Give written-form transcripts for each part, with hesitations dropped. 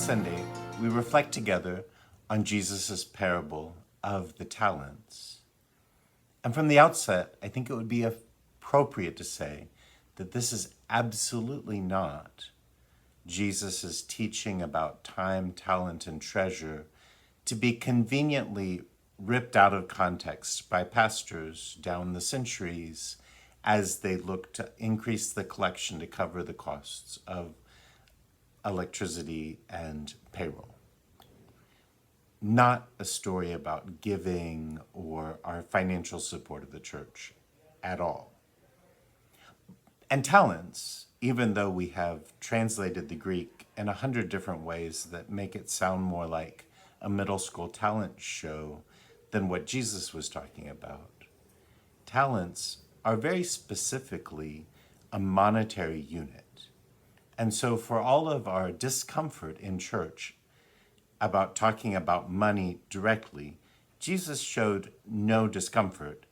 Sunday, we reflect together on Jesus' parable of the talents. And from the outset, I think it would be appropriate to say that this is absolutely not Jesus' teaching about time, talent, and treasure to be conveniently ripped out of context by pastors down the centuries as they look to increase the collection to cover the costs of electricity and payroll. Not a story about giving or our financial support of the church at all. And talents, even though we have translated the Greek in 100 different ways that make it sound more like a middle school talent show than what Jesus was talking about, talents are very specifically a monetary unit. And so for all of our discomfort in church about talking about money directly, Jesus showed no discomfort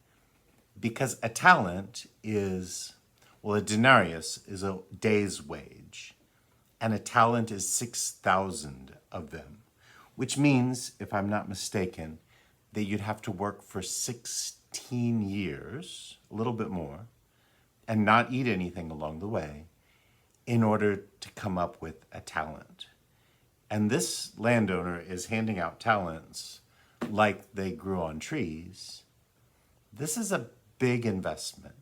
because a talent is, well, a denarius is a day's wage, and a talent is 6,000 of them, which means, if I'm not mistaken, that you'd have to work for 16 years, a little bit more, and not eat anything along the way in order to come up with a talent. And this landowner is handing out talents like they grew on trees. This is a big investment.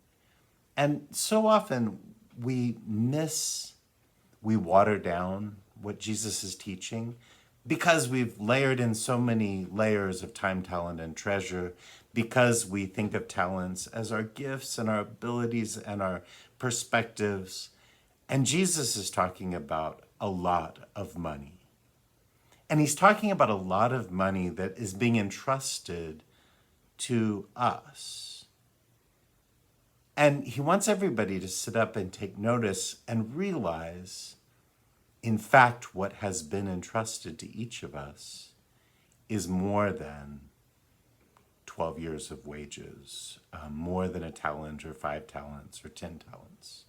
And so often we water down what Jesus is teaching because we've layered in so many layers of time, talent, and treasure, because we think of talents as our gifts and our abilities and our perspectives. And Jesus is talking about a lot of money. And he's talking about a lot of money that is being entrusted to us. And he wants everybody to sit up and take notice and realize, in fact, what has been entrusted to each of us is more than 12 years of wages, more than a talent or 5 talents or 10 talents.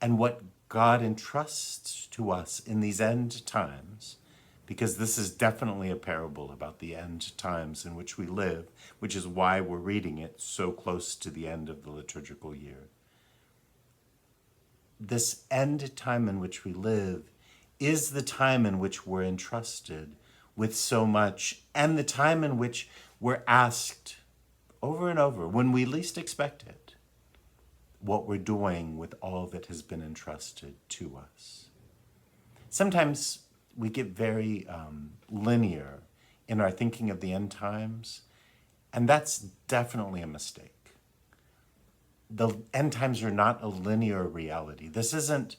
And what God entrusts to us in these end times, because this is definitely a parable about the end times in which we live, which is why we're reading it so close to the end of the liturgical year. This end time in which we live is the time in which we're entrusted with so much, and the time in which we're asked over and over, when we least expect it, what we're doing with all that has been entrusted to us. Sometimes we get very linear in our thinking of the end times, and that's definitely a mistake. The end times are not a linear reality. This isn't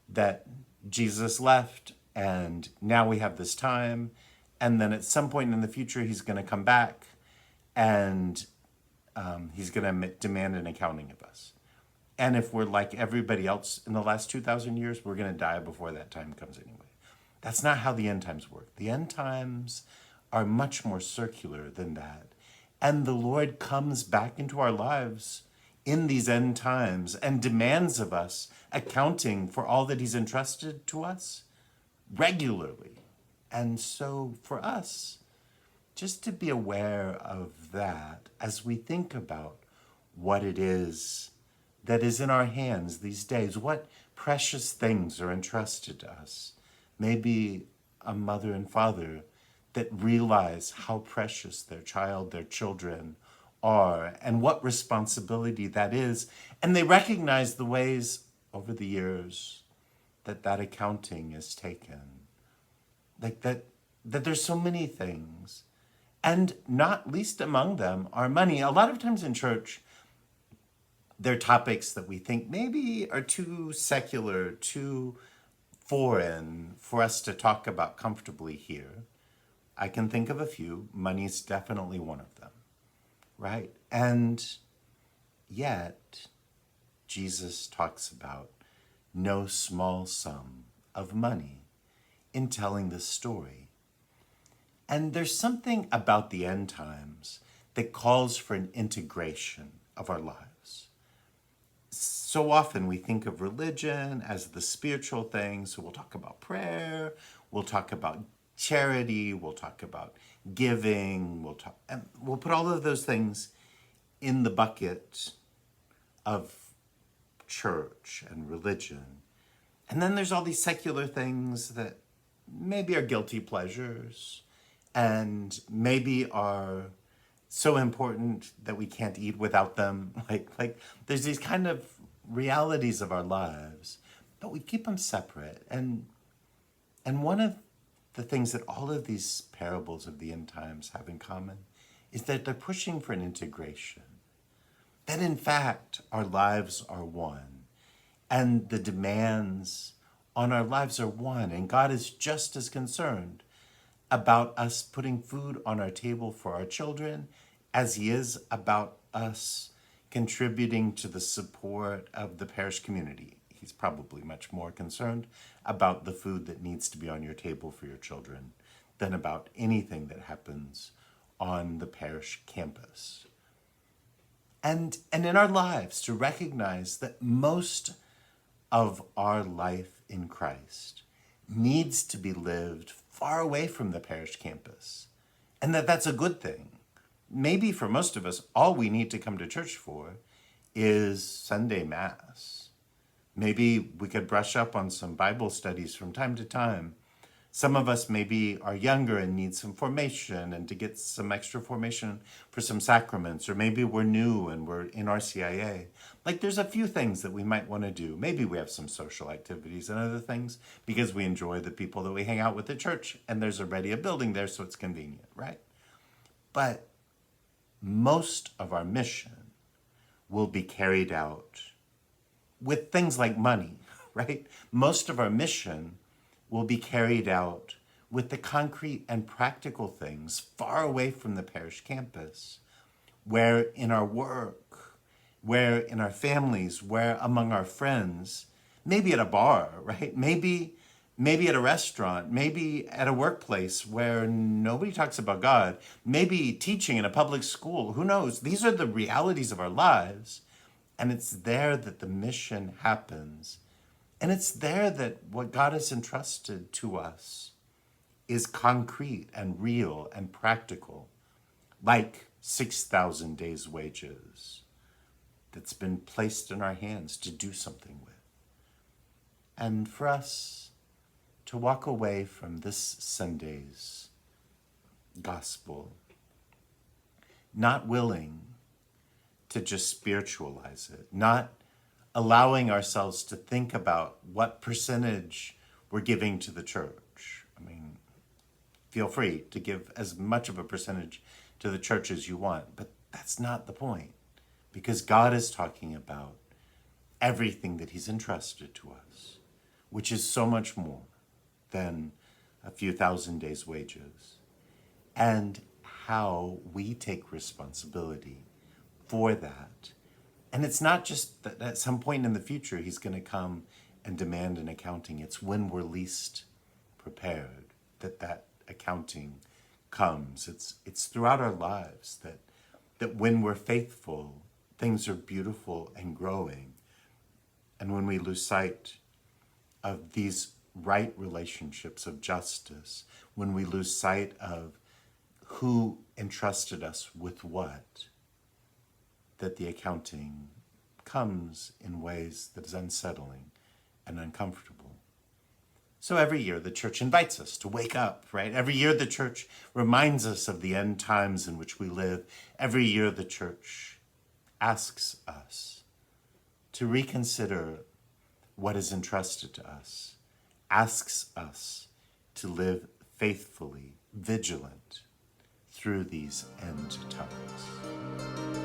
that Jesus left and now we have this time, and then at some point in the future he's going to come back and he's going to demand an accounting of us. And if we're like everybody else in the last 2,000 years, we're going to die before that time comes anyway. That's not how the end times work. The end times are much more circular than that. And the Lord comes back into our lives in these end times and demands of us accounting for all that he's entrusted to us regularly. And so for us, just to be aware of that as we think about what it is that is in our hands these days, what precious things are entrusted to us. Maybe a mother and father that realize how precious their child, their children are, and what responsibility that is. And they recognize the ways over the years that that accounting is taken. Like that there's so many things, and not least among them are money. A lot of times in church, they're topics that we think maybe are too secular, too foreign for us to talk about comfortably here. I can think of a few. Money's definitely one of them, right? And yet, Jesus talks about no small sum of money in telling this story. And there's something about the end times that calls for an integration of our lives. So often we think of religion as the spiritual thing, so we'll talk about prayer, we'll talk about charity, we'll talk about giving, and we'll put all of those things in the bucket of church and religion. And then there's all these secular things that maybe are guilty pleasures and maybe are so important that we can't eat without them. Like there's these kind of realities of our lives, but we keep them separate. And one of the things that all of these parables of the end times have in common is that they're pushing for an integration. That in fact, our lives are one, and the demands on our lives are one, and God is just as concerned about us putting food on our table for our children as he is about us contributing to the support of the parish community. He's probably much more concerned about the food that needs to be on your table for your children than about anything that happens on the parish campus. And in our lives, to recognize that most of our life in Christ needs to be lived far away from the parish campus, and that's a good thing. Maybe for most of us, all we need to come to church for is Sunday Mass. Maybe we could brush up on some Bible studies from time to time. Some of us maybe are younger and need some formation and to get some extra formation for some sacraments, or maybe we're new and we're in RCIA. Like there's a few things that we might want to do. Maybe we have some social activities and other things because we enjoy the people that we hang out with at church and there's already a building there, so it's convenient, right? But most of our mission will be carried out with things like money, right? Most of our mission will be carried out with the concrete and practical things far away from the parish campus, where in our work, where in our families, where among our friends, maybe at a bar, right? Maybe at a restaurant, maybe at a workplace where nobody talks about God, maybe teaching in a public school, who knows? These are the realities of our lives, and it's there that the mission happens. And it's there that what God has entrusted to us is concrete and real and practical, like 6,000 days' wages that's been placed in our hands to do something with. And for us to walk away from this Sunday's gospel, not willing to just spiritualize it, not allowing ourselves to think about what percentage we're giving to the church. I mean, feel free to give as much of a percentage to the church as you want, but that's not the point, because God is talking about everything that he's entrusted to us, which is so much more than a few thousand days' wages, and how we take responsibility for that. And it's not just that at some point in the future he's going to come and demand an accounting. It's when we're least prepared that accounting comes. It's throughout our lives that when we're faithful, things are beautiful and growing. And when we lose sight of these right relationships of justice, when we lose sight of who entrusted us with what, that the accounting comes in ways that is unsettling and uncomfortable. So every year the church invites us to wake up, right? Every year the church reminds us of the end times in which we live. Every year the church asks us to reconsider what is entrusted to us, asks us to live faithfully, vigilant through these end times.